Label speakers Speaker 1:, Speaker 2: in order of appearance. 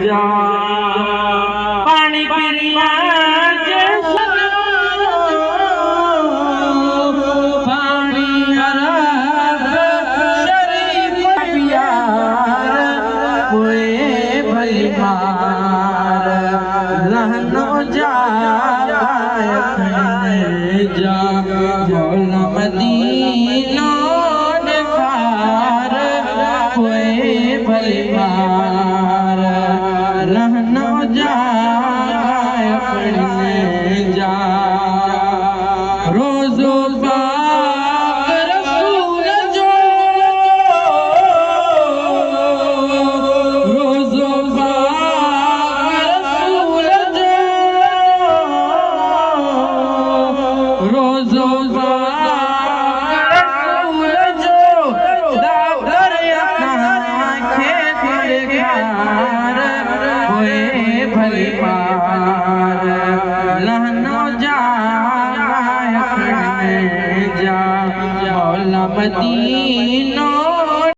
Speaker 1: जा पानी पिया पानी शरीफ प्यार कोई भली मार रहनो जा जा मौला मदीना निखार कोई भली मार रहनो जा जा रोज़ो पाक रसूल जो रोज़ो पाक रसूल जो रोज़ो पाक रसूल जो दादर असांखे दिलगार होए भली मार लहनो जा जा मौला मदीना